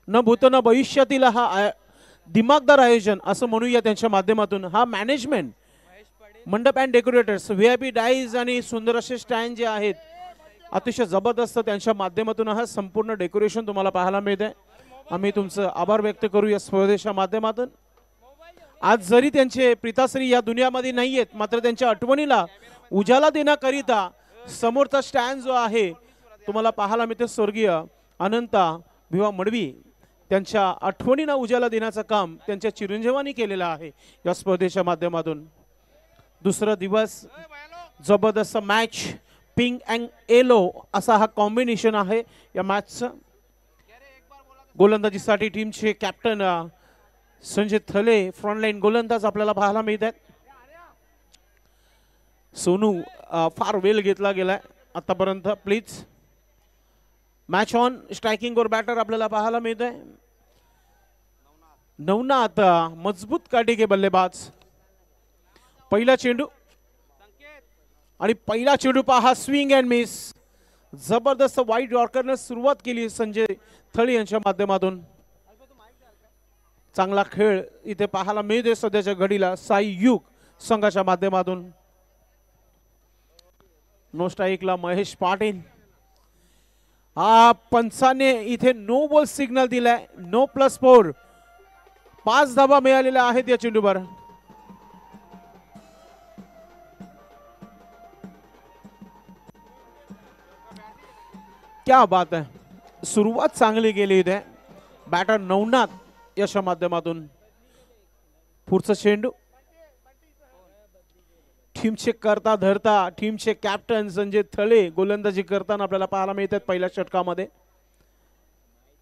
न भूत न भविष्यातील हा दिमागदार आयोजन असं म्हणूया त्यांच्या माध्यमातून. हा मॅनेजमेंट मंडप अँड डेकोरेटर्स VIP डाईज आणि सुंदर असे स्टँड जे आहेत अतिशय जबरदस्त त्यांच्या माध्यमातून हा संपूर्ण डेकोरेशन तुम्हाला पाहायला मिळते. आम्ही तुमचं आभार व्यक्त करू या स्पर्धेच्या माध्यमातून. आज जरी त्यांचे पिताश्री या दुनियामध्ये नाही आहेत मात्र त्यांच्या आठवणीला उजाला देण्याकरिता समोरचा स्टँड जो आहे तुम्हाला पाहायला मिळते स्वर्गीय अनंता भिवा मडवी त्यांच्या आठवणींना उजाला देण्याचं काम त्यांच्या चिरंजीवांनी केलेलं आहे या स्पर्धेच्या माध्यमातून. दुसरा दिवस जबरदस्त मॅच पिंक अँड येलो असा हा कॉम्बिनेशन आहे या मॅचचं. गोलंदाजीसाठी टीमचे कॅप्टन संजय थले फ्रंटलाईन गोलंदाज आपल्याला पाहायला मिळत आहेत. सोनू फार वेल घेतला गेलाय आतापर्यंत. प्लीज मॅच ऑन स्ट्रायकिंग वर बॅटर आपल्याला पाहायला मिळत आहे. नवनाथ मजबूत काठी बल्लेबाज. पहिला चेंडू आणि पहिला चेंडू पहा स्विंग अँड मिस. जबरदस्त वाईट यॉर्करने सुरुवात केली संजय थळी यांच्या माध्यमातून. चांगला खेळ इथे पाहायला मिळते सध्याच्या घडीला साई युग संघाच्या माध्यमातून. नो स्ट्राईकला महेश पाटील. हा पंचाने इथे नो बॉल सिग्नल दिलाय. नो +4 5 धावा मिळालेल्या आहेत या चेंडूवर. क्या बात आहे. सुरुवात चांगली गेली इथे बॅटर नवनाथ याच्या माध्यमातून. पुढचा चेंडू टीमचे करता धरता टीमचे कॅप्टन संजय थळे गोलंदाजी करताना आपल्याला पाहायला मिळतात पहिल्या षटकामध्ये.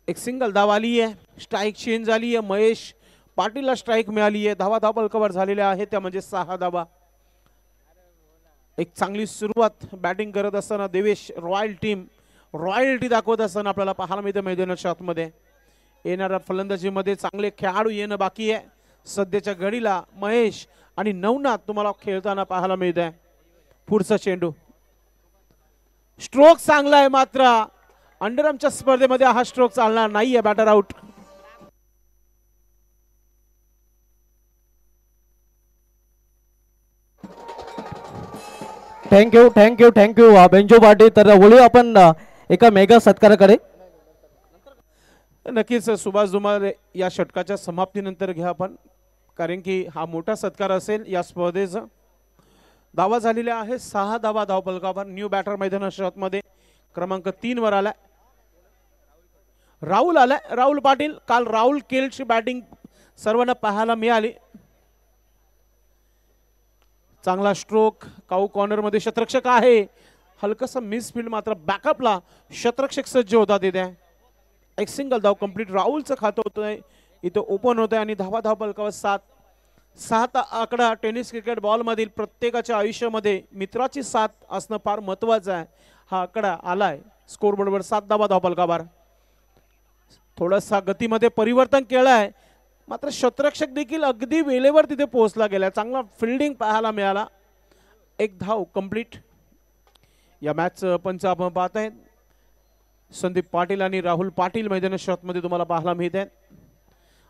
एक सिंगल धाव आली आहे. स्ट्राईक चेंज झाली आहे. महेश पाटीलला स्ट्राईक मिळाली आहे. धावा बलकवर झालेल्या आहेत त्या म्हणजे 6 धावा. एक चांगली सुरुवात बॅटिंग करत असताना देवेश रॉयल्टी दाखवत असताना आपल्याला पाहायला मिळते मैदानाच्या आतमध्ये. येणाऱ्या फलंदाजीमध्ये चांगले खेळाडू येणं बाकी आहे. सध्याच्या घडीला महेश आणि नवनाथ तुम्हाला खेळताना पाहायला मिळत आहे. पुढचा चेंडू स्ट्रोक चांगला आहे मात्र अंडरआर्मच्या स्पर्धेमध्ये हा स्ट्रोक चालणार नाहीये. Batter out. Thank you Banjo Patil. तर वळू आपण एका मेगा सत्काराकडे. नक्कीच सुभाष धुमाळ या षटकाच्या समाप्तीनंतर घ्या आपण कारण की हा मोठा सत्कार असेल या स्पर्धेचा. धावा झालेल्या आहे 6 धावा धावफलकावर. न्यू बॅटर मैदानाच्या आतमध्ये क्रमांक 3 वर आलाय राहुल आलाय. राहुल पाटील. काल राहुल केलची बॅटिंग सर्वांना पाहायला मिळाली. चांगला स्ट्रोक. काऊ कॉर्नर मध्ये शतरक्षक आहे. हलकसा मिसफील्ड मात्र बॅकअपला शतरक्षक सज्ज होता तिथे. एक सिंगल धाव कंप्लीट. राहुलचं खातं होतंय इथे ओपन होत आहे आणि धावा फलकावर 7 आकडा टेनिस क्रिकेट बॉल मधील प्रत्येकाच्या आयुष्यामध्ये मित्राची साथ असणं फार महत्वाचं आहे. हा आकडा आलाय स्कोर बोर्डवर 7 धावा फलकावर. थोडासा गतीमध्ये परिवर्तन केलंय मात्र शतरक्षक देखील अगदी वेळेवर तिथे पोहोचला गेला. चांगला फिल्डिंग पाहायला मिळाला. एक धाव कंप्लीट. या मॅचचं पंच आपण पाहत आहेत संदीप पाटील आणि राहुल पाटील मैदानाच्या आतमध्ये तुम्हाला पाहायला मिळत आहेत.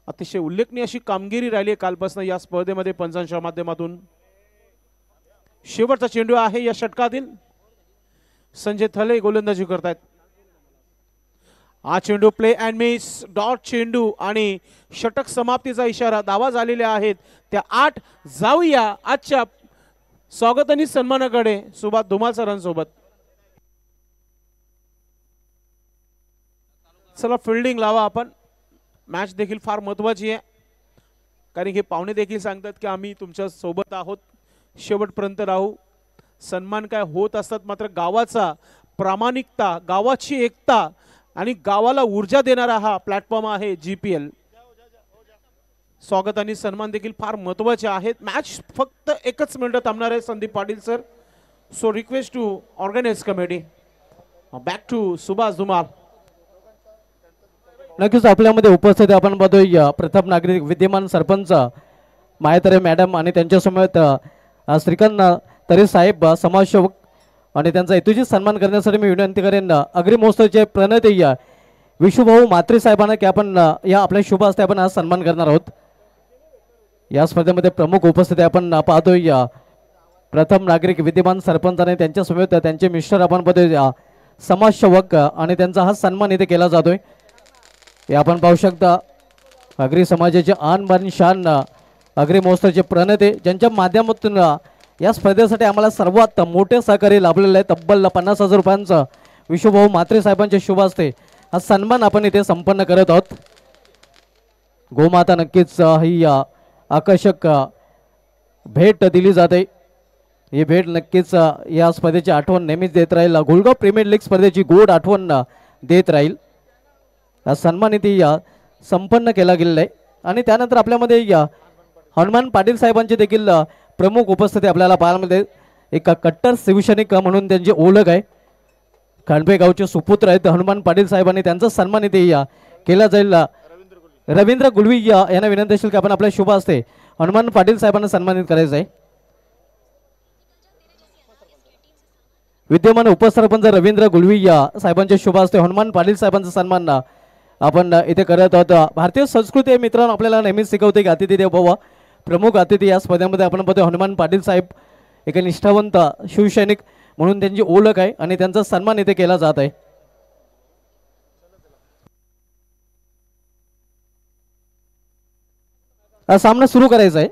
अतिशय उल्लेखनीय अशी कामगिरी राहिली आहे कालपासून या स्पर्धेमध्ये पंचांच्या माध्यमातून. शेवटचा चेंडू आहे या षटकातील. संजय थले गोलंदाजी करतायत. हा चेंडू प्ले अँड मिस. डॉट चेंडू आणि षटक समाप्तीचा इशारा. धावा झालेल्या आहेत त्या 8. जाऊया आजच्या स्वागत आणि सन्मानाकडे सुभाष धुमाळ सरांसोबत. चला फिल्डिंग लावा आपण. मॅच देखील फार महत्वाची आहे कारण की पाहुणे देखील सांगतात की आम्ही तुमच्या सोबत आहोत शेवटपर्यंत राहू. सन्मान काय होत असतात मात्र गावाचा प्रामाणिकता गावाची एकता आणि गावाला ऊर्जा देणारा हा प्लॅटफॉर्म आहे GPL. स्वागत आणि सन्मान देखील फार महत्वाचे आहेत. मॅच फक्त 1 मिनिट थांबणार आहे Sandeep Patil sir. So request to organize committee. Back to Subhash Dhumal. नक्कीच आपल्यामध्ये उपस्थित आपण बघतोय प्रथम नागरिक विद्यमान सरपंच मायातरे मॅडम आणि त्यांच्यासमवेत श्रीकांत तरे साहेब समाजसेवक आणि त्यांचा यथोचित सन्मान करण्यासाठी मी विनंती करेन अग्री महोत्सवचे प्रणेते विशुभाऊ म्हात्रे साहेबांना की आपण या आपल्या शुभ हस्ते आपण आज सन्मान करणार आहोत। या स्पर्धेमध्ये प्रमुख उपस्थिती आपण पाहतोय प्रथम नागरिक विद्यमान सरपंच आणि त्यांच्या समेत त्यांचे मिस्टर आपण पाहतोय समाजसेवक आणि त्यांचा हा सन्मान इथे केला जातोय। हे आपण पाहू शकता आगरी समाजाचे आन बान शान आगरी महोत्सवाचे प्रणेते ज्यांच्या माध्यमातून या स्पर्धेसाठी आम्हाला सर्वात मोठे सहकार्य लाभलेलं आहे। तब्बल 50,000 रुपयांचं विशुभाऊ म्हात्रे साहेबांच्या शुभ हस्ते हा सन्मान आपण इथे संपन्न करत आहोत। गोमाता नक्कीच ही आकर्षक भेट दिली जाते। ही भेट नक्कीच या स्पर्धेची आठवण नेहमीच देत राहील। गुलगाव प्रीमियर लीग स्पर्धेची गोड आठवण देत राहील। हा सन्मान इथे संपन्न केला गेलेला आहे आणि त्यानंतर आपल्यामध्ये हनुमान पाटील साहेबांची देखील प्रमुख उपस्थिती आपल्याला पाहायला मिळते। एक कट्टर शिवसैनिक म्हणून त्यांची ओळख आहे। खांडपे गावचे सुपुत्र आहेत हनुमान पाटील साहेबांनी त्यांचा सन्मान इथे केला जाईल। रवींद्र गुलवी यांना विनंती असेल की आपण आपल्या शुभ हस्ते हनुमान पाटील साहेबांना सन्मानित करायचं आहे। विद्यमान उपसरपंच रवींद्र गुलवी साहेबांच्या शुभ हस्ते हनुमान पाटील साहेबांचा सन्मान आपण इथे करत आहोत। भारतीय संस्कृती मित्रांनो आपल्याला नेहमीच शिकवते की अतिथी देवो भव। प्रमुख अतिथी या स्पर्धेमध्ये आपण पाहतो हनुमान पाटील साहेब एक निष्ठावंत शिवसैनिक म्हणून त्यांची ओळख आहे आणि त्यांचा सन्मान इथे केला जात आहे। हा सामना सुरू करायचा आहे।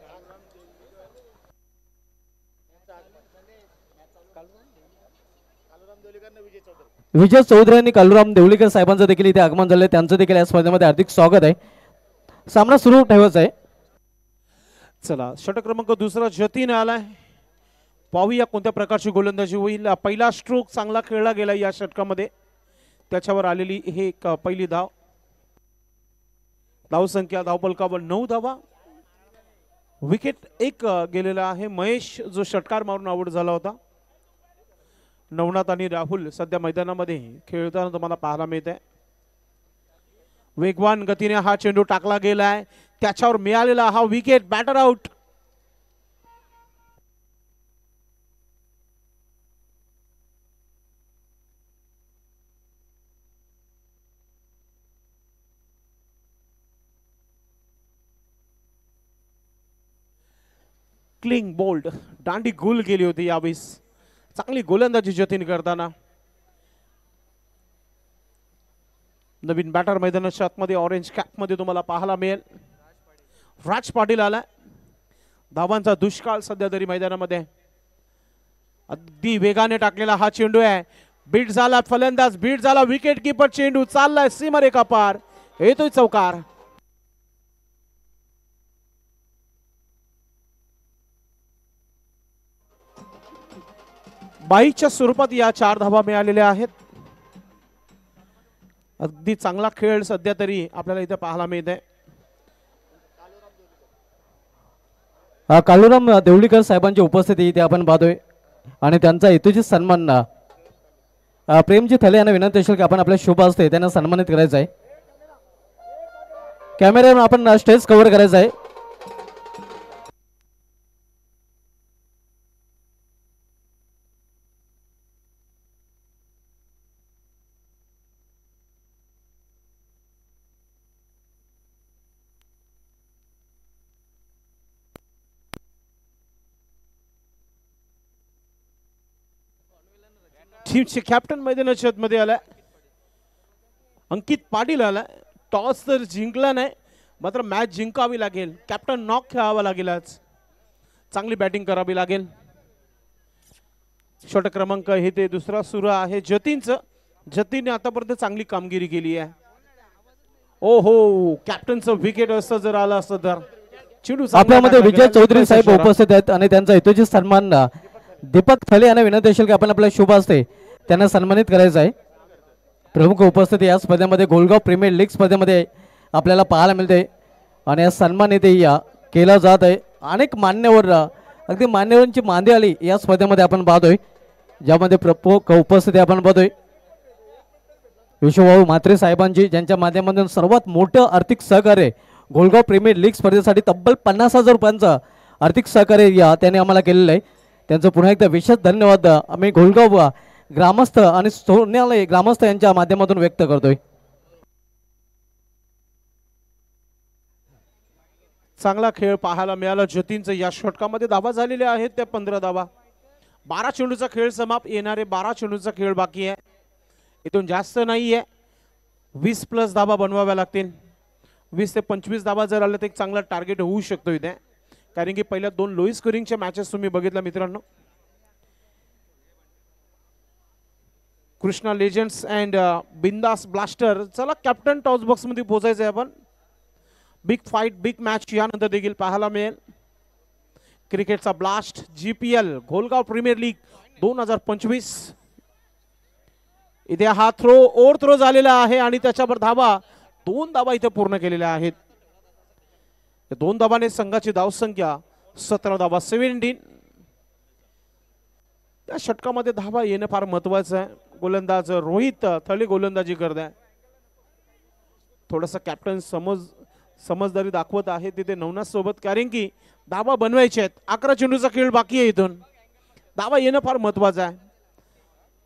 विजय चौधरी आणि कालूराम देवलीकर साहेबांचं देखील इथे आगमन झालं। त्यांचं देखील या स्पर्धेमध्ये हार्दिक स्वागत आहे। सामना सुरू ठेवायचा आहे। चला षटक क्रमांक दुसरा जतीन आलाय। पाहूया कोणत्या प्रकारची गोलंदाजी होईल। पहिला स्ट्रोक चांगला खेळला गेला या षटकामध्ये त्याच्यावर आलेली हे एक पहिली धाव। धावसंख्या धावफलकावर 9 धावा। विकेट एक गेलेला आहे। महेश जो षटकार मारून आउट झाला होता। नवनाथ आणि राहुल सध्या मैदानामध्ये खेळताना तुम्हाला पाहायला मिळत आहे। वेगवान गतीने हा चेंडू टाकला गेलाय त्याच्यावर मिळालेला हा wicket batter out. Clean bowled दांडी गुल गेली होती यावेळेस। चांगली गोलंदाजी जतीन करताना नवीन बॅटर मैदानाच्या आतमध्ये ऑरेंज कॅप मध्ये तुम्हाला पाहायला मिळेल। राज पाटील आला। धावांचा दुष्काळ सध्या तरी मैदानामध्ये। अगदी वेगाने टाकलेला हा चेंडू आहे। बीट झाला फलंदाज बीट झाला विकेट कीपर चेंडू चाललाय सीमारेखा पार येतोय चौकार। बाईच्या स्वरूपात या 4 धावा मिळालेल्या आहेत। अगदी चांगला खेळ सध्या तरी आपल्याला इथे पाहायला मिळत आहे। कालूराम देवलीकर साहेबांची उपस्थिती इथे आपण पाहतोय आणि त्यांचा हेतूची सन्मान प्रेमजी थले यांना विनंती असेल की आपण आपल्या शुभ हस्ते त्यांना सन्मानित करायचं आहे। कॅमेऱ्यावर आपण स्टेज कव्हर करायचं आहे। टीमचे कॅप्टन मैदानाच्या मध्ये आलाय। अंकित पाटील आलाय। टॉस तर जिंकला नाही मात्र मॅच जिंकावी लागेल। कॅप्टन नॉक खेळावा लागेल। आज चांगली बॅटिंग करावी लागेल। षटक क्रमांक हे ते दुसरा सुरू आहे जतीनचं। जतीनने आतापर्यंत चांगली कामगिरी केली आहे। ओहो कॅप्टनचं विकेट असं जर आलं असतं तर चेंडू आपल्यामध्ये विजय चौधरी साहेब उपस्थित आहेत आणि त्यांचा हेतूची सन्मान दीपक थले यांना विनंती असेल की आपण आपल्या शुभ हस्ते त्यांना सन्मानित करायचं आहे। प्रमुख उपस्थिती या स्पर्धेमध्ये गोलगाव प्रीमियर लीग स्पर्धेमध्ये आपल्याला पाहायला मिळते आणि या सन्मान इथे केला जात आहे। अनेक मान्यवर अगदी मान्यवरांची मांदी आली या स्पर्धेमध्ये आपण पाहतोय ज्यामध्ये प्रमुख उपस्थिती आपण पाहतोय विशुभाऊ म्हात्रे साहेबांची ज्यांच्या माध्यमातून सर्वात मोठं आर्थिक सहकार्य गोलगाव प्रीमियर लीग स्पर्धेसाठी तब्बल 50,000 रुपयांचं आर्थिक सहकार्य त्यांनी आम्हाला केलेलं आहे। त्यांचं पुन्हा एकदा विशेष धन्यवाद आम्ही गोलगाव ग्रामस्थ आणि सोन्यालय ग्रामस्थ यांच्या माध्यमातून व्यक्त करतोय। चांगला खेळ पाहायला मिळाला जतीनचं. या षटकामध्ये धावा झालेल्या आहेत त्या 15 धावा. 12 चेंडूचा खेळ समाप्त, येणारे 12 चेंडूचा खेळ बाकी आहे. इथून जास्त नाही आहे, 20+ धावा बनवाव्या लागतील. 20 ते 25 धावा जर आल्या तर एक चांगला टार्गेट होऊ शकतो इथे, कारण की पहिल्या 2 लोई स्कोरिंगच्या मॅचेस तुम्ही बघितल्या मित्रांनो. कृष्णा लेजंड्स अँड बिंदास ब्लास्टर. चला कॅप्टन टॉस बॉक्स मध्ये पोहोचायचं आहे आपण. बिग फाईट, बिग मॅच यानंतर देखील पाहायला मिळेल. क्रिकेटचा ब्लास्ट GPL घोलगाव प्रीमियर लीग 2025. इथे हा ओव्हर थ्रो झालेला आहे आणि त्याच्यावर धावा 2 धावा इथे पूर्ण केलेल्या आहेत. 2 धावाने संघाची धावसंख्या 17 धावा 17. त्या षटकामध्ये धावा येणं फार महत्वाचं आहे. गोलंदाज रोहित थळी गोलंदाजी करत आहे. थोडासा कॅप्टन समजदारी दाखवत आहे तिथे नवनाथ सोबत, कारण की धावा बनवायचे आहेत. 11 चेंडूचा खेळ बाकी आहे. इथून धावा येणं फार महत्वाचं आहे.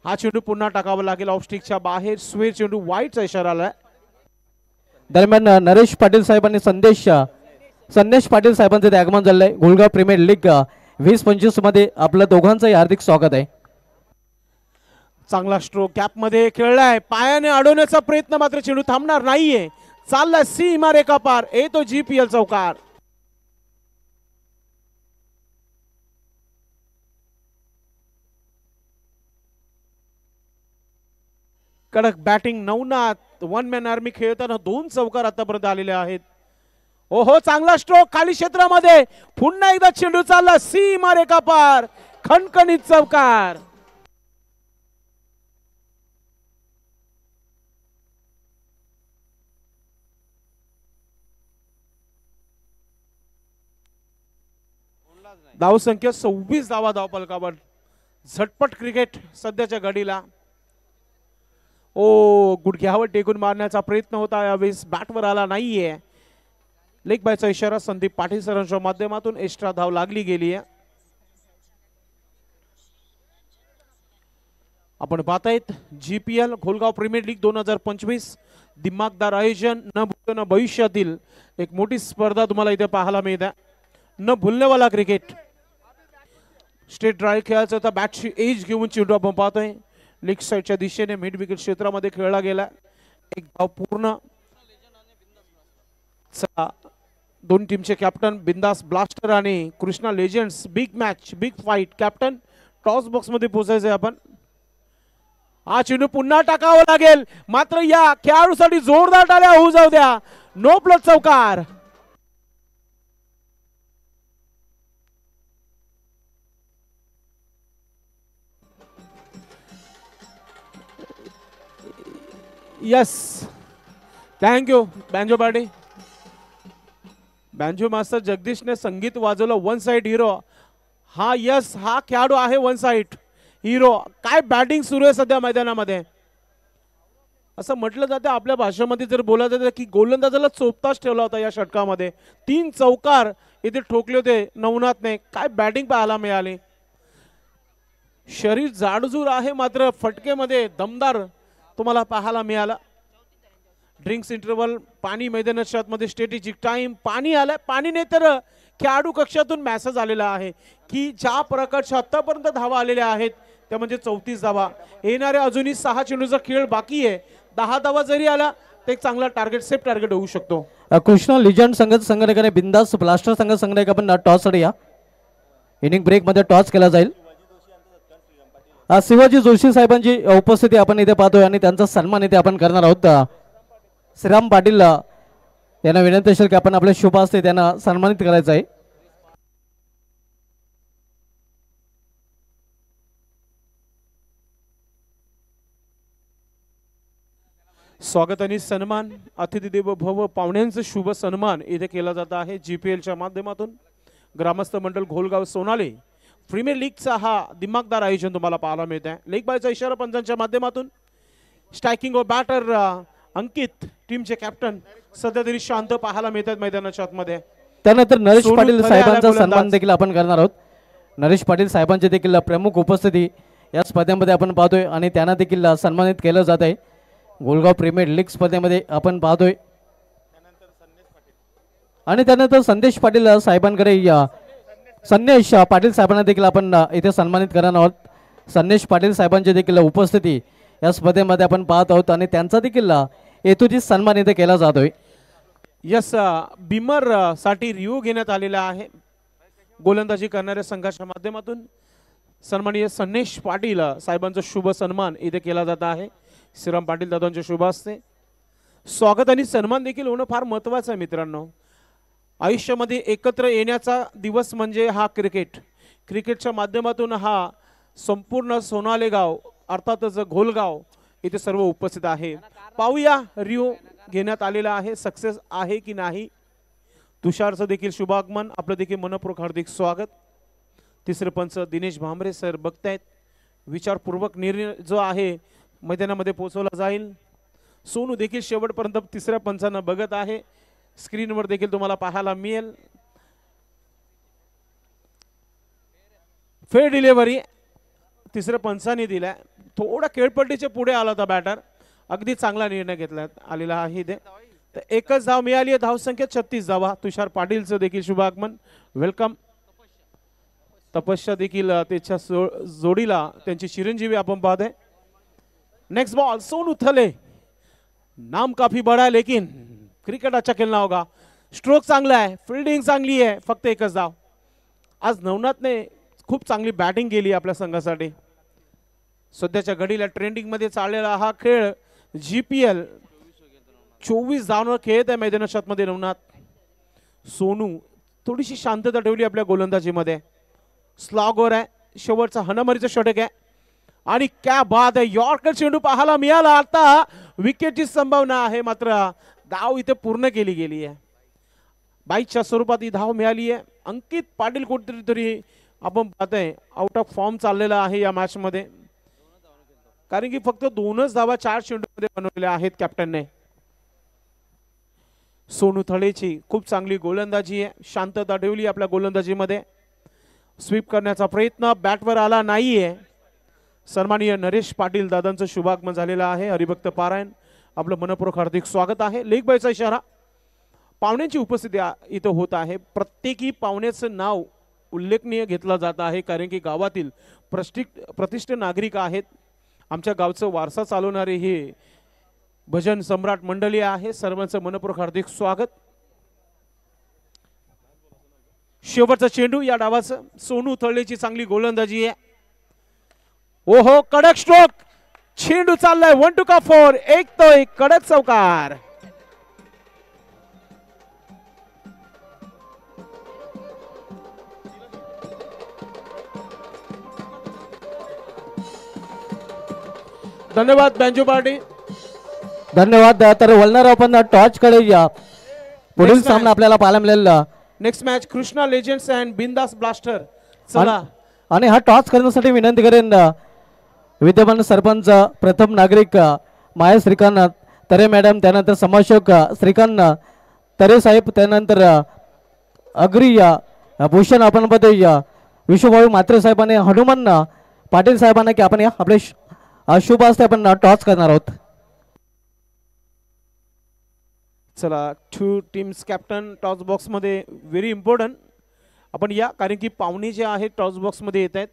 हा चेंडू पुन्हा टाकावा लागेल ऑफस्टिकच्या बाहेर. स्वेर चेंडू वाईटचा इशारा आलाय. दरम्यान नरेश पाटील साहेबांनी संदेश पाटील साहेबांचे आगमन झालंय. घोलगाव प्रीमियर लीग 2025 मध्ये आपलं दोघांचंही हार्दिक स्वागत आहे. चांगला स्ट्रोक गॅप मध्ये खेळलाय. पायाने अडवण्याचा प्रयत्न, मात्र चेंडू थांबणार नाहीये. चाललाय सीमा रेखा पार. येतो GPL चौकार. कडक बॅटिंग नवनाथ. 1 मॅन आर्मी खेळताना 2 चौकार आतापर्यंत आलेले आहेत. ओहो, चांगला स्ट्रोक खाली क्षेत्रामध्ये. पुन्हा एकदा चेंडू चालला सीमा रेखा पार. खणखणीत चौकार. धावसंख्या 26 धावा धावफलकावर. झटपट क्रिकेट सध्याच्या घडीला. ओ, गुडघ्यावर टेकून मारण्याचा प्रयत्न होता, यावेळेस बॅटवर आला नाहीये. लेग बायचा इशारा संदीप पाटील सरांच्या माध्यमातून. एक्स्ट्रा धाव लागली गेली आहे. आपण पाहतायत GPL घोलगाव प्रीमियर लीग 2025. दिमागदार आयोजन, न भूलणं भविष्यातील एक मोठी स्पर्धा तुम्हाला इथे पाहायला मिळते. न भूलनेवाला क्रिकेट. स्ट्रेट ड्राईव्ह खेळायचा होता. बॅटची एज घेऊन चेंडू आपण पाहतोय. लेग साईडच्या दिशेने मिड विकेट क्षेत्रामध्ये खेळला गेला. एक धाव पूर्ण. 2 टीमचे कॅप्टन बिंदास ब्लास्टर आणि Krishna legends. Big match, big fight. Captain toss box मध्ये पोहोचायचंय आपण. हा चेंडू पुन्हा टाकावा लागेल, मात्र या खेळाडूसाठी जोरदार टाळ्या होऊ जाऊ द्या. नो प्लस चौकार. Yes, thank you banjo party. Banjo master जगदीशने संगीत वाजवलं. 1 साइड हिरो. हा यस, हा खेळाडू आहे 1 साइड हिरो. काय बॅटिंग सुरू आहे सध्या मैदानामध्ये. असं म्हटलं जातं आपल्या भाषेमध्ये जर बोलायचं जातं की गोलंदाजाला चोपताच ठेवला होता या षटकामध्ये. 3 चौकार इथे ठोकले होते नवनाथने. काय बॅटिंग पाहायला मिळाली. शरीर जाडजूर आहे, मात्र फटकेमध्ये दमदार तुम्हाला पाहायला मिळाला. ड्रिंक्स इंटरवल, पाणी मैदानाच्या आतमध्ये स्ट्रॅटेजिक टाइम. पाणी आलं. पाणीने तर खेळाडू कक्षातून मेसेज आलेला आहे की ज्या प्रकारच्या आतापर्यंत धावा आलेल्या आहेत त्या म्हणजे 34 धावा. येणाऱ्या अजूनही 6 चेंडूचा खेळ बाकी आहे. 10 धावा जरी आला तर एक चांगला टार्गेट, सेफ टार्गेट होऊ शकतो. कृष्णा लिजंड संघटकाने बिंदास ब्लास्टर संघटक आपण टॉस साठी या. इनिंग ब्रेक मध्ये टॉस केला जाईल. शिवाजी जोशी साहेबांची उपस्थिती आपण इथे पाहतोय आणि त्यांचा सन्मान इथे आपण करणार आहोत. श्रीराम पाटील यांना विनंती असेल की आपण आपल्या शुभ हस्ते त्यांना सन्मानित करायचं आहे. स्वागत आणि सन्मान, अतिथी देव भव, पाहुण्यांचं शुभ सन्मान इथे केला जात आहे GPLच्या माध्यमातून. ग्रामस्थ मंडळ घोलगाव सोनाली प्रीमियर लीगचा हा दिमागदार आयोजन तुम्हाला पाहायला मिळत आहे. लेग बायचा इशारा पंचांच्या माध्यमातून. स्ट्रायकिंग व बॅटर अंकित, टीमचे कॅप्टन सध्या तरी शांत पाहायला मिळतात मैदानाच्या आतमध्ये. त्यानंतर नरेश पाटील साहेबांचा सन्मान देखील आपण करणार आहोत. नरेश पाटील साहेबांचे देखील प्रमुख उपस्थिती या स्पर्धेमध्ये आपण पाहतोय आणि त्यांना देखील सन्मानित केलं जात आहे. घोलगाव प्रीमियर लीग स्पर्धेमध्ये आपण पाहतोय. आणि त्यानंतर संदेश पाटील साहेबांकडे संदेश पाटील साहेबांना देखील आपण इथे सन्मानित करणार आहोत। संदेश पाटील साहेबांची देखील उपस्थिती या स्पर्धेमध्ये आपण पाहत आहोत आणि त्यांचा देखील हेतूची सन्मान इथे केला जातोय। यस, बिमर साठी रिव्ह्यू घेण्यात आलेला आहे गोलंदाजी करणाऱ्या संघाच्या माध्यमातून सन्माननीय संदेश पाटील साहेबांचा शुभ सन्मान इथे केला जात आहे। श्रीराम पाटील दादांच्या शुभ हस्ते स्वागत आणि सन्मान देखील होणं फार महत्त्वाचं आहे मित्रांनो। आयुष्यामध्ये एकत्र येण्याचा दिवस म्हणजे हा क्रिकेटच्या माध्यमातून हा संपूर्ण सोनाले गाव अर्थातच घोलगाव इथे सर्व उपस्थित आहे। पाहूया रिव्ह्यू घेण्यात आलेला आहे, सक्सेस आहे की नाही। तुषारचं देखील शुभागमन, आपलं देखील मनपूर्वक हार्दिक स्वागत। तिसरे पंच दिनेश भांबरे सर बघतायत, विचारपूर्वक निर्णय जो आहे मैदानामध्ये पोहोचवला जाईल। सोनू देखील शेवटपर्यंत तिसऱ्या पंचांना बघत आहे, स्क्रीनवर देखील तुम्हाला पाहायला मिळेल। फेअर डिलिव्हरी तिसऱ्या पंचाने दिलाय, थोडा खेळपट्टीच्या पुढे आला होता बॅटर, अगदी चांगला निर्णय घेतला आलेला आहे इथे। तर एकच धाव मिळाली आहे, धावसंख्या 36 धावा। तुषार पाटीलचं देखील शुभागमन, वेलकम। तपस्या देखील त्याच्या जोडीला त्यांची चिरंजीवी आपण पाहतोय। नेक्स्ट बॉल सोनू थले, नाम काफी बड़ा है लेकिन क्रिकेट अच्छा खेलना होगा। स्ट्रोक चांगला आहे, फिल्डिंग चांगली आहे, फक्त एकच धाव। आज नवनाथने खूप चांगली बॅटिंग केली आपल्या संघासाठी। सध्याच्या घडीला ट्रेंडिंग मध्ये चाललेला हा खेळ GPL 24 धावांवर खेळत आहे मैदानाच्या मध्ये नवनाथ। सोनू थोडीशी शांतता ठेवली आपल्या गोलंदाजीमध्ये, स्लॉगवर आहे, शेवटचा हनामारीचा षटक आहे आणि क्या बात आहे, यॉर्कर चेंडू पाहायला मिळाला। आता विकेटची संभावना आहे, मात्र धाव इथे पूर्ण केली गेली आहे। बाईच्या स्वरूपात ही धाव मिळाली आहे। अंकित पाटील कुठेतरी आपण पाहतोय आउट ऑफ फॉर्म चाललेला आहे या मॅच मध्ये, कारण की फक्त 2च धावा 4 चेंडूमध्ये बनवलेल्या आहेत कॅप्टनने। सोनू थळेची खूप चांगली गोलंदाजी आहे, शांतता ठेवली आपल्या गोलंदाजीमध्ये। स्वीप करण्याचा प्रयत्न बॅटवर आला नाहीये। सन्माननीय नरेश पाटील दादांचं शुभागमन झालेलं आहे। हरिभक्त पारायण आपलं मनपूर्वक हार्दिक स्वागत आहे। लेग बायचा इशारा, पाहुण्यांची उपस्थिती इथं होत आहे। प्रत्येकी पाहुण्याचं नाव उल्लेखनीय घेतला जात आहे, कारण की गावातील प्रतिष्ठित नागरिक आहेत। आमच्या गावचं वारसा चालवणारे हे भजन सम्राट मंडळी आहे, सर्वांचं मनपूर्वक हार्दिक स्वागत। शेवटचा चेंडू या डावाचं, सोनू थळेची चांगली गोलंदाजी आहे। ओहो, कडक स्ट्रोक, चेंडू चाललाय 1 2 का 4, एक तो एक कडक चौकार। धन्यवाद बँजो पार्टी, धन्यवाद। तर वळणार आपण टॉर्च कडे या, पुढील सामना आपल्याला पाहायला मिळेल। Next match Krishna legends and बिंदास ब्लास्टर। चला, आणि हा टॉस करण्यासाठी विनंती करेन विद्यमान सरपंच प्रथम नागरिक माया श्रीकांत तरे मॅडम, त्यानंतर समाजसेवक श्रीकांत तरे साहेब, त्यानंतर अग्री भूषण आपण बघतोय विश्वभाऊ म्हात्रे साहेब आणि हनुमान पाटील साहेबांना की आपण आपले शुभ हस्ते आपण टॉस करणार आहोत। चला, 2 टीम्स कॅप्टन टॉस बॉक्स मध्ये व्हेरी इम्पॉर्टंट आपण या, कारण की पाहुणे जे आहेत टॉस बॉक्स मध्ये येत आहेत।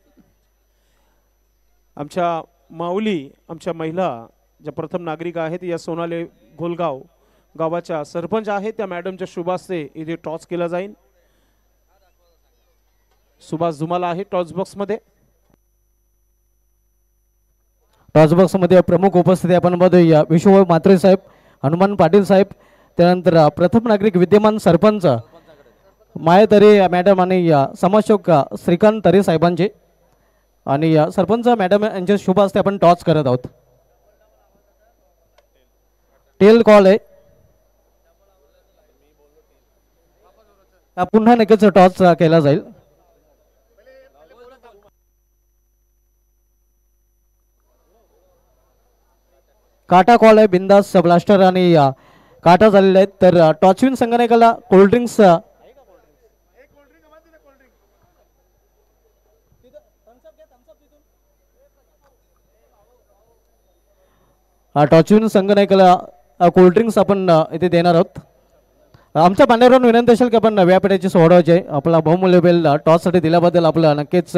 आमच्या माऊली, आमच्या महिला ज्या प्रथम नागरिक आहेत या सोनाले घोलगाव गावाच्या सरपंच आहेत, त्या मॅडमच्या शुभ हस्ते इथे टॉस केला जाईल। सुभाष जुमाला आहे टॉस बॉक्स मध्ये। टॉस बॉक्स मध्ये प्रमुख उपस्थिती आपण बघूया विश्वभाऊ म्हात्रे साहेब, हनुमान पाटील साहेब, त्यानंतर प्रथम नागरिक विद्यमान सरपंच माया तरे मॅडम आणि समाजसेवक श्रीकांत तरे साहेबांचे आणि सरपंच मॅडम यांच्या शुभ हस्ते आपण टॉस करत आहोत। टेल कॉल आहे, पुन्हा नक्कीच टॉस केला जाईल। काटा कॉल आहे, बिंदास ब्लास्टर आणि काटा झालेले आहेत। तर टॉचविन संघटनेला कोल्ड्रिंक्स टॉचविन संघटनेला कोल्ड्रिंक्स आपण इथे देणार आहोत। आमच्या मान्यवरांना विनंती असेल की आपण व्यापाऱ्याची सोडवायचे आपला बहुमूल्य बेल टॉससाठी दिल्याबद्दल आपलं नक्कीच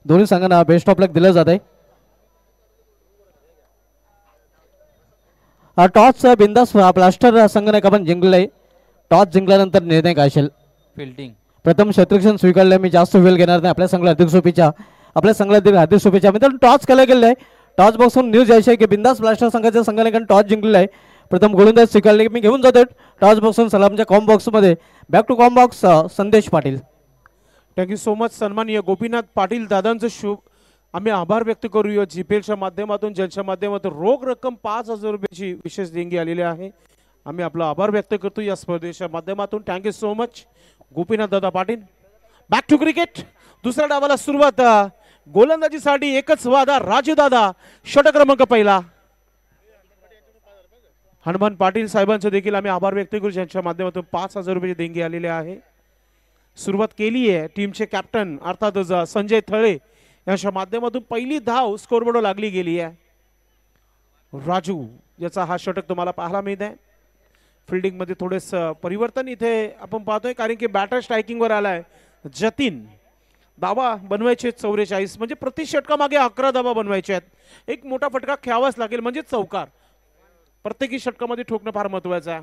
दोन्ही संघांना बेस्ट ऑफ लक दिलं जात आहे. टॉस बिंदास ब्लास्टर संघाने आपण जिंकले. टॉस जिंकल्यानंतर निर्णय काय असेल? फिल्डिंग. प्रथम क्षेत्ररक्षण स्वीकारले. मी जास्त वेळ घेणार नाही. आपल्या संघाला हार्दिक शुभेच्छा. मित्रांनो टॉस केला गेलेला आहे. टॉस बॉक्सवरून न्यूज यायची आहे की बिंदास ब्लास्टर संघाच्या संघाने टॉस जिंकलेला आहे. प्रथम गोलंदाज स्वीकारले. मी घेऊन जातो टॉस बॉक्सवरून सलामच्या कॉम बॉक्समध्ये. बॅक टू कॉम बॉक्स संदेश पाटील. थँक्यू सो मच सन्माननीय गोपीनाथ पाटील दादांचं आम्ही आभार व्यक्त करूया. जीपीएलच्या माध्यमातून ज्यांच्या माध्यमातून रोख रक्कम 5,000 रुपयाची विशेष देणगी आलेली आहे. आम्ही आपला आभार व्यक्त करतो या स्पर्धेच्या माध्यमातून. Thank you so much Gopinath Dada Patil. Back to cricket. दुसऱ्या डावाला सुरुवात. गोलंदाजीसाठी एकच वादा. राजू दादा षटक क्रमांक पहिला. हनुमान पाटील साहेबांचं देखील आम्ही आभार व्यक्त करू ज्यांच्या माध्यमातून 5,000 रुपयाची देणगी आलेली आहे. सुरुवात केली आहे टीमचे कॅप्टन अर्थातच संजय थळे यांच्या माध्यमातून. पहिली धाव स्कोरबोर्ड लागली गेली आहे. राजू याचा हा षटक तुम्हाला पाहायला मिळत आहे. फिल्डिंग मध्ये थोडेस परिवर्तन इथे आपण पाहतोय कारण की बॅटर स्ट्रायकिंग वर आलाय. जतीन धावा बनवायचे 44 म्हणजे प्रति षटकामागे 11 धावा बनवायचे आहेत. एक मोठा फटका खेळावाच लागेल म्हणजे चौकार. प्रत्येकी षटकामध्ये ठोकणं फार महत्वाचं आहे.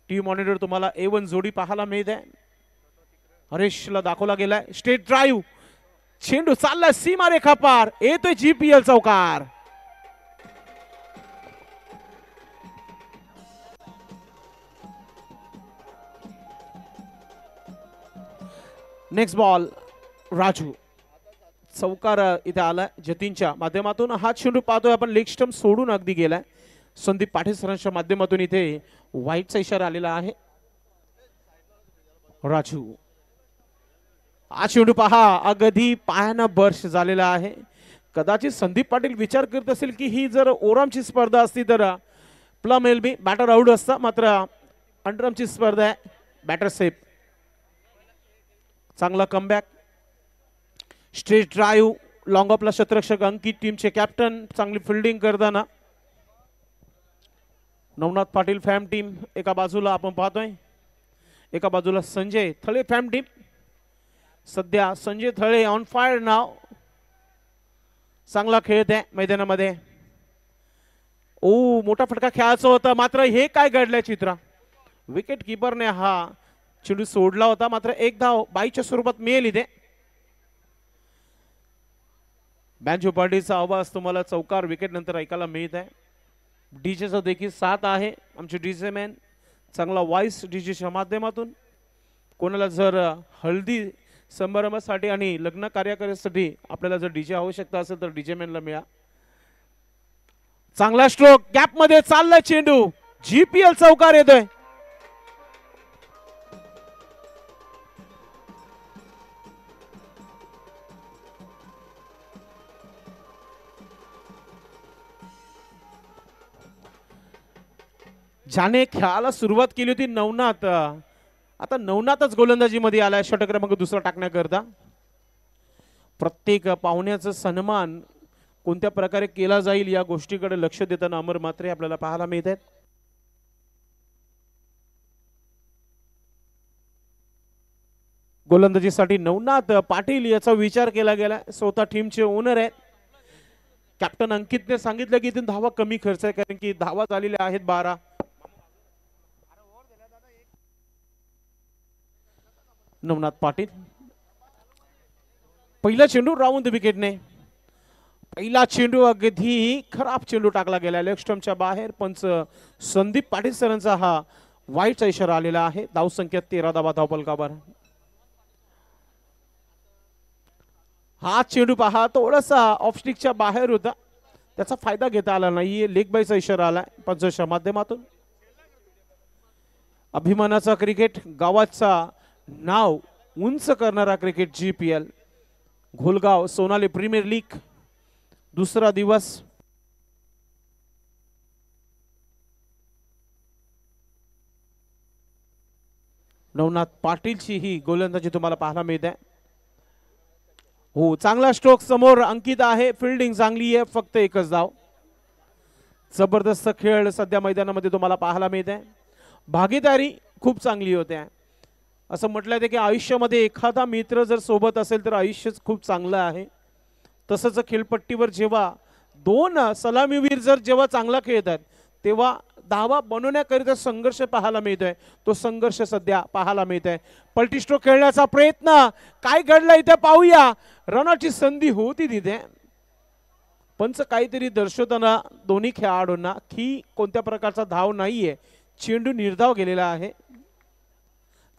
टीव्ही मॉनिटर तुम्हाला A1 जोडी पाहायला मिळत आहे. हरेशला दाखवला गेलाय. Straight drive. चेंडू चाललाय सीमा रेखा पार. येतोय GPL चौकार. Next ball. राजू चौकार इथे आलाय जतीनच्या माध्यमातून. हा चेंडू पाहतोय आपण लेग स्टंप सोडून अगदी गेलाय. संदीप पाटील सरांच्या माध्यमातून इथे व्हाईटचा इशारा आलेला आहे. राजू हा चेंडू पहा अगदी पायानं बर्श झालेला आहे. कदाचित संदीप पाटील विचार करत असेल की ही जर ओरामची स्पर्धा असती तर plumb L B batter out असता. मात्र अंडरआर्मची स्पर्धा आहे. Batter safe. चांगला कमबॅक. स्ट्रेट ड्राईव्ह लॉंग ऑफला क्षेत्ररक्षक अंकित टीमचे कॅप्टन. चांगली फिल्डिंग करताना नवनाथ पाटील फॅम टीम एका बाजूला आपण पाहतोय. एका बाजूला संजय थळे फॅम टीम. सध्या संजय थळे ऑन फायर नाव. चांगला खेळत आहे मैदानामध्ये. मोठा फटका खेळायचा होता मात्र हे काय घडलंय चित्रा. विकेट किपरने हा चेंडू सोडला होता मात्र एक धाव बाईच्या स्वरूपात मिळेल इथे. बँजो पार्टीचा आवाज तुम्हाला चौकार विकेट नंतर ऐकायला मिळत आहे. डीजेचा देखील साथ आहे. आमचे डीजे मॅन चांगला वॉइस डीजेच्या माध्यमातून. कोणाला जर हळदी समारंभासाठी आणि लग्न कार्यासाठी आपल्याला जर डीजे आवश्यकता असेल तर डीजे मॅनला मिळा. चांगला स्ट्रोक. गॅप मध्ये चाललाय चेंडू. GPL चौकार येतोय. ज्याने खेळाला सुरुवात केली होती नवनाथ. आता नवनाथच गोलंदाजी मध्ये आलाय षटक क्रमांक दुसरा टाकण्याकरता. प्रत्येक पाहुण्याचा सन्मान कोणत्या प्रकारे केला जाईल या गोष्टीकडे लक्ष देताना अमर मात्रे आपल्याला पाहायला मिळत आहेत. गोलंदाजीसाठी नवनाथ पाटील याचा विचार केला गेला. स्वतः टीमचे ओनर आहेत. कॅप्टन अंकितने सांगितलं की इथून धावा कमी खर्च आहे कारण की धावा झालेल्या आहेत 12. नवनाथ पाटील पहिला चेंडू राऊंड विकेटने. पहिला चेंडू अगदी खराब चेंडू टाकला गेला लेग स्टंपच्या बाहेर. पंच संदीप पाटील सरांचा हा वाईटचा इशारा आलेला आहे. धाव संख्या 13 धावा धावफलकावर. हा चेंडू पहा थोडासा ऑफस्टिकच्या बाहेर होता. त्याचा फायदा घेता आला नाही. लेग बायचा इशारा आला पंचाच्या माध्यमातून. अभिमानाचा क्रिकेट गावाचा नाव उंच करणारा क्रिकेट GPL घोलगाव सोनाली प्रीमियर लीग दुसरा दिवस. नवनाथ पाटीलची ही गोलंदाजी तुम्हाला पाहायला मिळते. हो चांगला स्ट्रोक समोर अंकित आहे. फिल्डिंग चांगली आहे. फक्त एकच धाव. जबरदस्त खेळ सध्या मैदानामध्ये तुम्हाला पाहायला मिळते. भागीदारी खूप चांगली होत्या. असं म्हटलं जाते की आयुष्यामध्ये एखादा मित्र जर सोबत असेल तर आयुष्यच खूप चांगलं आहे. तसंच खेळपट्टीवर जेव्हा दोन सलामीवीर जर जेव्हा चांगला खेळतात तेव्हा धावा बनवण्याकरिता संघर्ष पाहायला मिळतोय. तो संघर्ष सध्या पाहायला मिळतोय. पलटी खेळण्याचा प्रयत्न काय घडलं इथे पाहूया. रनआउटची संधी होती तिथे. पंच काहीतरी दर्शवताना दोन्ही खेळाडूंना की कोणत्या प्रकारचा धाव नाहीये, चेंडू निर्धाव गेलेला आहे.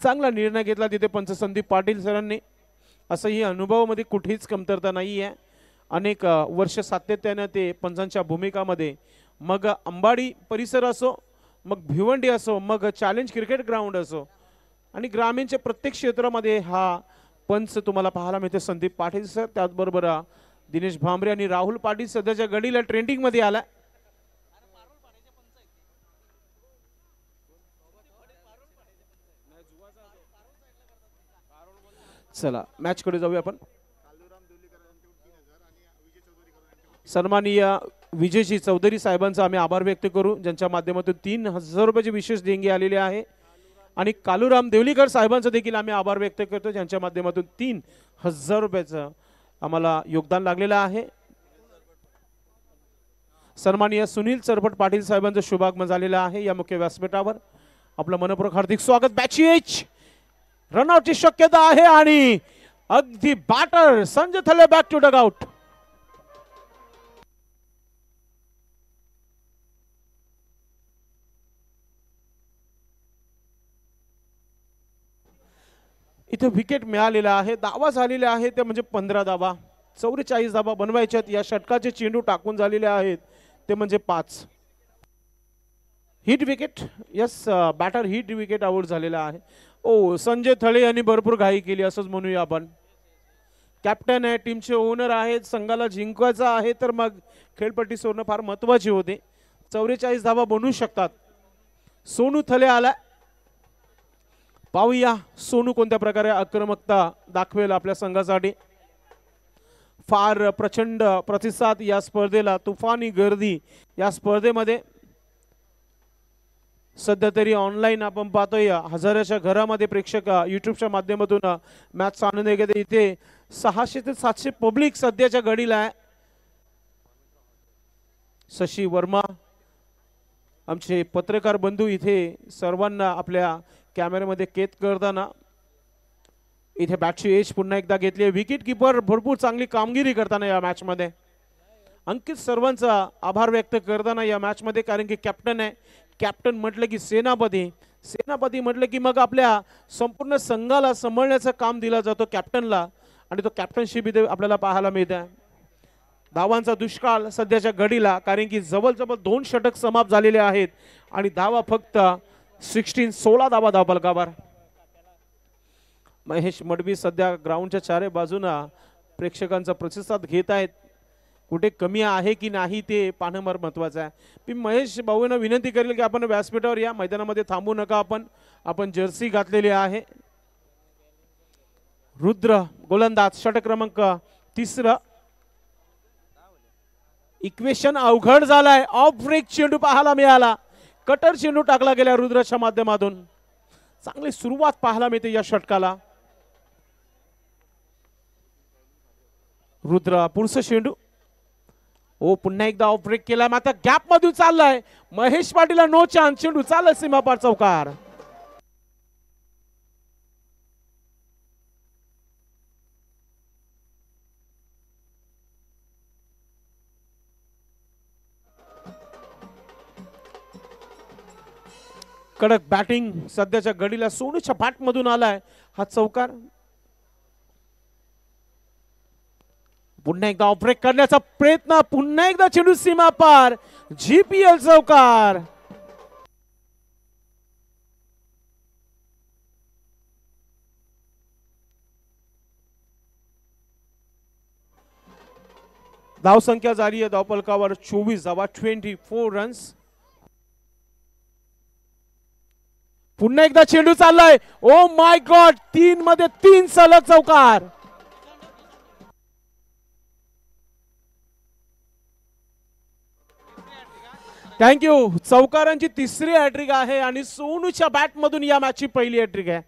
चांगला निर्णय घेतला तिथे पंच संदीप पाटील सरांनी. असंही अनुभवामध्ये कुठेच कमतरता नाही आहे. अनेक वर्ष सातत्याने ते पंचांच्या भूमिकामध्ये, मग अंबाडी परिसर असो, मग भिवंडी असो, मग चॅलेंज क्रिकेट ग्राउंड असो आणि ग्रामीणच्या प्रत्येक क्षेत्रामध्ये हा पंच तुम्हाला पाहायला मिळते. संदीप पाटील सर, त्याचबरोबर दिनेश भांबरे आणि राहुल पाटील सध्याच्या घडीला ट्रेंडिंगमध्ये आला. चला मॅचकडे जाऊया आपण. सन्माननीय विजयजी चौधरी साहेबांचा आम्ही आभार व्यक्त करू, ज्यांच्या माध्यमातून 3000 रुपयाची विशेष देणगी आलेली आहे. आणि कालूराम देवलीकर साहेबांचा देखील आम्ही आभार व्यक्त करतो, ज्यांच्या माध्यमातून 3000 रुपयाचं आम्हाला योगदान लागलेलं आहे. सन्माननीय सुनील चरपट पाटील साहेबांचं शुभागमन झालेलं आहे या मुख्य व्यासपीठावर. आपलं मनपूर्वक हार्दिक स्वागत. बॅचेज रनआउटची शक्यता आहे आणि अगदी बॅटर संजय थले बॅक टू डगआउट. इथे विकेट मिळालेला आहे. धावा झालेल्या आहेत ते म्हणजे 15 धावा. 44 धावा बनवायच्यात. या षटकाचे चेंडू टाकून झालेले आहेत ते म्हणजे 5. Hit wicket, yes batter hit wicket out झालेला आहे. ओ संजय थळे यांनी भरपूर घाई केली असंच म्हणूया आपण. कॅप्टन आहे, टीमचे ओनर आहेत, संघाला जिंकायचं आहे तर मग खेळपट्टी सोडणं फार महत्वाचे होते. 44 धावा बनवू शकतात. सोनू थले आला. पाहूया सोनू कोणत्या प्रकारे आक्रमकता दाखवेल आपल्या संघासाठी. फार प्रचंड प्रतिसाद या स्पर्धेला, तुफानी गर्दी या स्पर्धेमध्ये. सध्या तरी ऑनलाईन आपण पाहतोय हजाराच्या घरामध्ये प्रेक्षक युट्यूबच्या माध्यमातून मॅचचा आनंद घेते. इथे 600 ते 700 पब्लिक सध्याच्या घडीला आहे. शशी वर्मा आमचे पत्रकार बंधू इथे सर्वांना आपल्या कॅमेऱ्यामध्ये कैद करताना. इथे बॅटची एज पुन्हा एकदा घेतली. विकेट किपर भरपूर चांगली कामगिरी करताना या मॅच मध्ये. अंकित सर्वांचा आभार व्यक्त करताना या मॅच मध्ये, कारण की कॅप्टन आहे. कॅप्टन म्हटलं की सेनापती, सेनापती म्हटलं की मग आपल्या संपूर्ण संघाला सांभाळण्याचं काम दिलं जातो कॅप्टनला, आणि तो कॅप्टनशिप इथे आपल्याला पाहायला मिळते. धावांचा दुष्काळ सध्याच्या घडीला, कारण की जवळजवळ 2 षटक समाप्त झालेले आहेत आणि धावा फक्त 16 धावा धावफलकावर. महेश मडवी सध्या ग्राउंडच्या चारी बाजूना प्रेक्षकांचा प्रतिसाद घेत आहेत. कुठे कमी आहे की नाही ते पाहणं फार महत्वाचं आहे. मी महेश भाऊंना विनंती करेल की आपण व्यासपीठावर या, मैदानामध्ये थांबू नका. आपण जर्सी घातलेली आहे. रुद्र गोलंदाज, षटक क्रमांक 3. इक्वेशन अवघड झालाय. ऑफ ब्रेक चेंडू पाहायला मिळाला. कटर चेंडू टाकला गेला रुद्राच्या माध्यमातून. चांगली सुरुवात पाहायला मिळते या षटकाला. रुद्र पुढचं चेंडू. ओ पुन्हा एकदा ऑफ ब्रेक केला. मात्र गॅप मधून चाललाय महेश पाटील. No chance. चेंडू चालला सीमापार चौकार. कडक बॅटिंग सध्याच्या घडीला सोनूच्या बॅट मधून आलाय हा चौकार. पुन्हा एकदा ऑफ ब्रेक करण्याचा प्रयत्न. पुन्हा एकदा चेंडू सीमा पार. जीपीएल चौकार. धावसंख्या झाली आहे धावफलकावर 24 धावा, 24 रन्स. पुन्हा एकदा चेंडू चाललाय. ओ माय गॉड, 3 मध्ये 3 सलग चौकार. थँक्यू. चौकारांची तिसरी हॅट्रिक आहे आणि सोनूच्या बॅट मधून या मॅचची पहिली हॅट्रिक आहे.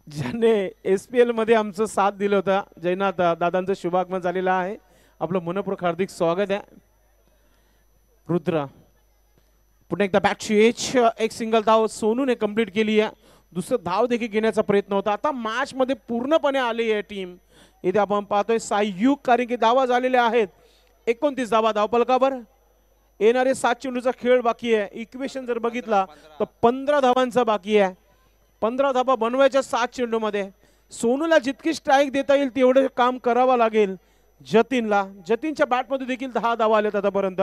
ज्याने SPL मध्ये आमचं साथ दिलं होतं जयनाथ दादांचं शुभागमन झालेलं आहे. आपलं मनपूर्वक हार्दिक स्वागत आहे. रुद्र पुन्हा एकदा बॅटची एच. एक सिंगल धाव सोनूने कंप्लीट केली आहे. दुसरं धाव देखील घेण्याचा प्रयत्न होता. आता मॅच मध्ये पूर्णपणे आली आहे टीम. इथे आपण पाहतोय सायुग, कारण की धावा झालेल्या आहेत 29 धावा धावफलकावर. येणारे 7 चेंडूचा खेळ बाकी आहे. इक्वेशन जर बघितला तर 15 धावांचा बाकी आहे. 15 धावा बनवायच्या 7 चेंडू मध्ये. सोनूला जितकी स्ट्राईक देता येईल तेवढे काम करावं लागेल जतीनला. जतीनच्या बॅट मध्ये देखील 10 धावा आल्यात आतापर्यंत.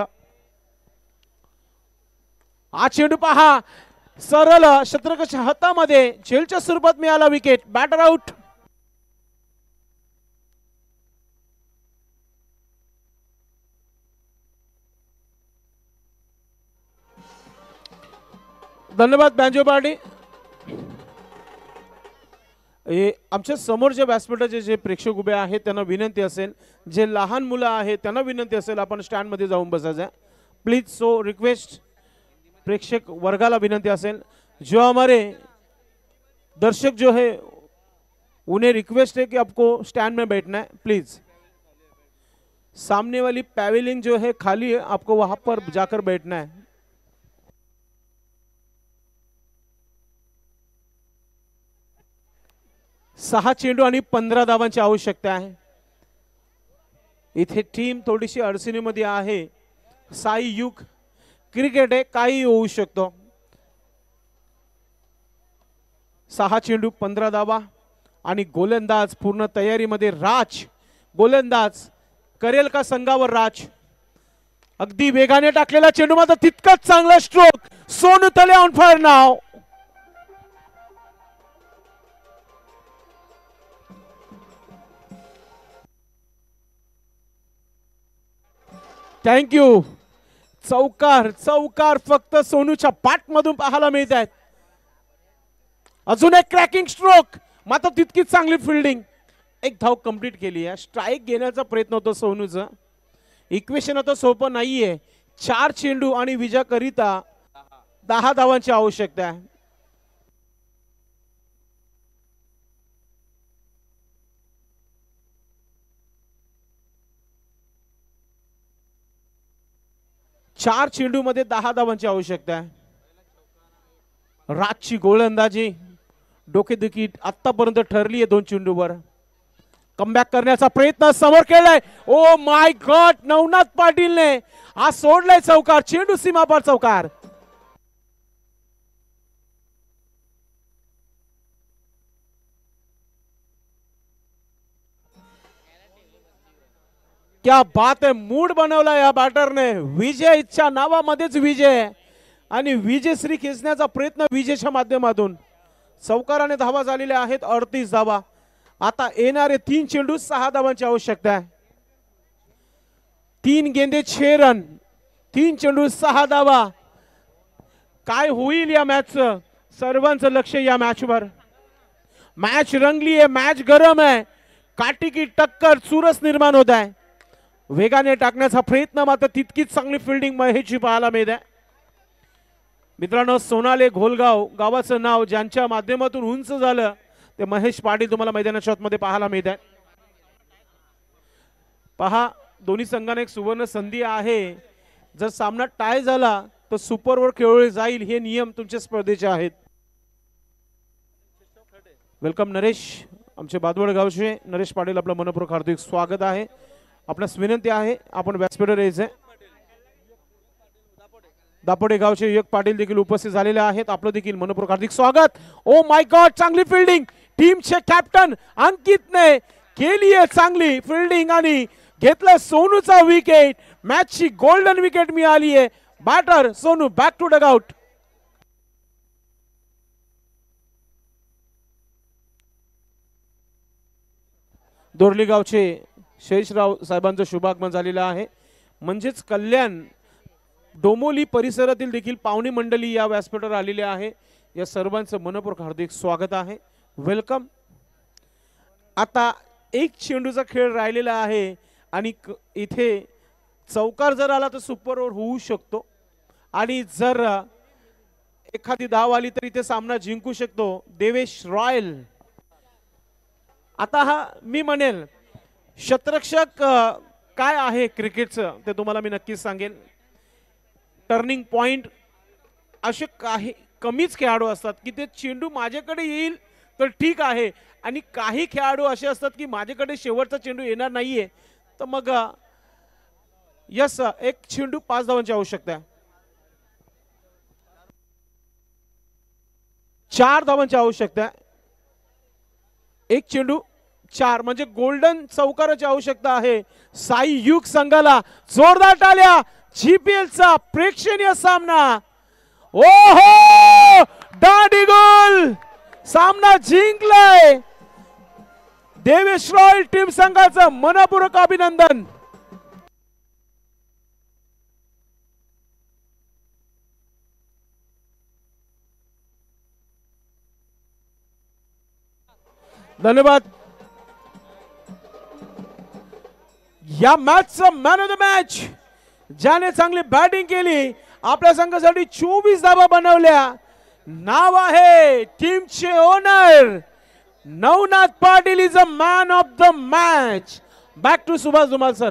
हा चेंडू पहा, सरळ शत्रकच्या हातामध्ये झेलच्या स्वरूपात मिळाला विकेट. Batter out. धन्यवाद बँजो पार्टी. आमच्या समोर जे व्यासपीठाचे जे प्रेक्षक उभे आहेत त्यांना विनंती असेल, जे लहान मुलं आहेत त्यांना विनंती असेल आपण स्टँड मध्ये जाऊन बसायचं प्लीज. सो रिक्वेस्ट, प्रेक्षक वर्गाला विनंती असेल, जो हमारे दर्शक जो है उन्हें रिक्वेस्ट है कि आपको स्टैंड में बैठना है प्लीज. सामने वाली पैवेलिंग जो है खाली है, आपको वहां पर जाकर बैठना है. सहा चेंडू आणि 15 धावांची आवश्यकता आहे. इथे टीम थोडीशी अडचणीमध्ये आहे. सायुग क्रिकेट आहे, काही होऊ शकतो. 6 चेंडू 15 धावा आणि गोलंदाज पूर्ण तयारीमध्ये. राज गोलंदाज करेल का संघावर? राज अगदी वेगाने टाकलेला चेंडू, मात्र तितकाच चांगला स्ट्रोक. सोनू तले ऑन फायर नाव. थँक्यू. चौकार चौकार फक्त सोनूच्या बॅट मधून पाहायला मिळत आहेत. अजून एक क्रॅकिंग स्ट्रोक, मात्र तितकीच चांगली फिल्डिंग. एक धाव कंप्लीट केली आहे. स्ट्राईक घेण्याचा प्रयत्न होता सोनूचा. इक्वेशन आता सोपं नाहीये. 4 चेंडू आणि विजयाकरिता 10 धावांची आवश्यकता आहे. चार चेंडू मध्ये 10 धावांची आवश्यकता आहे. राजची गोलंदाजी डोकेदुखी आतापर्यंत ठरली आहे 2 चेंडूवर. कमबॅक करण्याचा प्रयत्न समोर केलाय. ओ माय गॉड, नवनाथ पाटीलने हा सोडलाय चौकार. चेंडू सीमापार चौकार. क्या बात आहे, मूड बनवला या बॅटरने. विजयच्या नावामध्येच विजय आणि विजयश्री खेचण्याचा प्रयत्न विजयच्या माध्यमातून. चौकाराने धावा झालेल्या आहेत 38 धावा. आता येणारे 3 चेंडू 6 धावांची आवश्यकता आहे. 3 गेंदे 6 रन, 3 चेंडू 6 धावा. काय होईल या मॅचचं? सर्वांचं लक्ष या मॅचवर. मॅच रंगली आहे, मॅच गरम आहे. काटी की टक्कर, चुरस निर्माण होत आहे. वेगाने टाकण्याचा प्रयत्न, मात्र तितकीच चांगली फिल्डिंग महेशची पाहायला मिळते. मित्रांनो, सोनाले घोलगाव गावाचं नाव ज्यांच्या माध्यमातून उंच झालं ते महेश पाटील तुम्हाला मैदानाच्या आतमध्ये पाहायला मिळत आहे. पहा, दोन्ही संघांना एक सुवर्ण संधी आहे. जर सामना टाय झाला तर सुपरवर खेळवले जाईल. हे नियम तुमच्या स्पर्धेचे आहेत. वेलकम नरेश, आमचे बादवड गावचे नरेश पाटील, आपलं मनपूर्वक हार्दिक स्वागत आहे. आपल्यास विनंती आहे आपण व्यासपीठावर यायचे. दापोडे गावचे युवक पाटील देखील उपस्थित झालेले आहेत. आपलं देखील मनपूर्वक हार्दिक स्वागत. ओ माय गॉड, चांगली फिल्डिंग. टीमचे कॅप्टन अंकितने केली आहे चांगली फिल्डिंग आणि घेतलं सोनूचा विकेट. मॅचची गोल्डन विकेट मिळाली आहे. Batter Sonu back to dugout. Dorli गावचे शेषराव साहेबांचं शुभागमन झालेलं आहे. म्हणजेच कल्याण डोंबोली परिसरातील देखील पाहुणी मंडळी या व्यासपीठावर आलेली आहे. या सर्वांचं मनपूर्वक हार्दिक स्वागत आहे. वेलकम. आता 1 चेंडूचा खेळ राहिलेला आहे आणि इथे चौकार जर आला तर सुपर ओव्हर होऊ शकतो आणि जर एखादी धाव आली तर इथे सामना जिंकू शकतो देवेश रॉयल. आता हा मी म्हणेल शतरक्षक काय आहे क्रिकेटचं ते तुम्हाला मी नक्कीच सांगेन. टर्निंग पॉइंट असे काही कमीच खेळाडू असतात की ते चेंडू माझ्याकडे येईल तर ठीक आहे आणि काही खेळाडू असे असतात की माझ्याकडे शेवटचा चेंडू येणार नाहीये तर मग यस एक चेंडू 5 धावांची आवश्यकता आहे. 4 धावांची आवश्यकता आहे. एक चेंडू 4 म्हणजे गोल्डन चौकाराची आवश्यकता आहे. साई युग संघाला जोरदार टाळ्या. जीपीएलचा प्रेक्षणीय सामना. ओहो दांडी गोल सामना जिंकलाय. देवेश रॉयल टीम संघाचं मनपूर्वक अभिनंदन. धन्यवाद. या मॅचचा मॅन ऑफ द मॅच ज्याने चांगली बॅटिंग केली आपल्या संघासाठी 24 धावा बनवल्या नाव आहे टीमचे owner Navnath Patil is a man of the match. Back to Subhash Dhumal sir.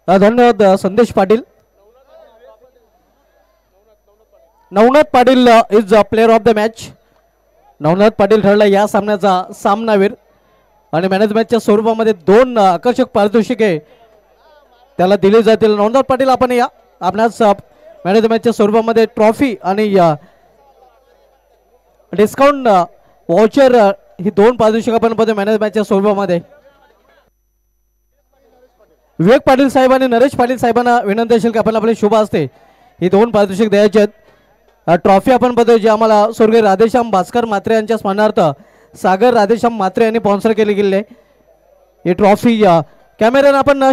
धन्यवाद Sandesh Patil. Navnath Patil is a player of the match. Navnath Patil ठरला या सामन्याचा सामनावीर आणि मॅनेजमेंटच्या स्वरूपामध्ये 2 आकर्षक पारितोषिके त्याला दिली जातील. नवनाथ पाटील आपण या आपणास मॅनेजमेंटच्या स्वरूपामध्ये ट्रॉफी आणि डिस्काउंट वाउचर ही 2 पारितोषिक आपण मॅनेजमेंटच्या स्वरूपामध्ये. विवेक पाटील साहेब आणि नरेश पाटील साहेबांना विनंती असेल की आपण आपले शुभ असते ही 2 पारितोषिक द्यायचे आहेत. ट्रॉफी आपण बघतोय जी आम्हाला स्वर्गीय राधेश्याम भास्कर म्हात्रे यांच्या स्मरणार्थ सागर राधेश्याम म्हात्रे यांनी स्पॉन्सर केली गेली आहे. ही ट्रॉफी कॅमेऱ्यानं आपण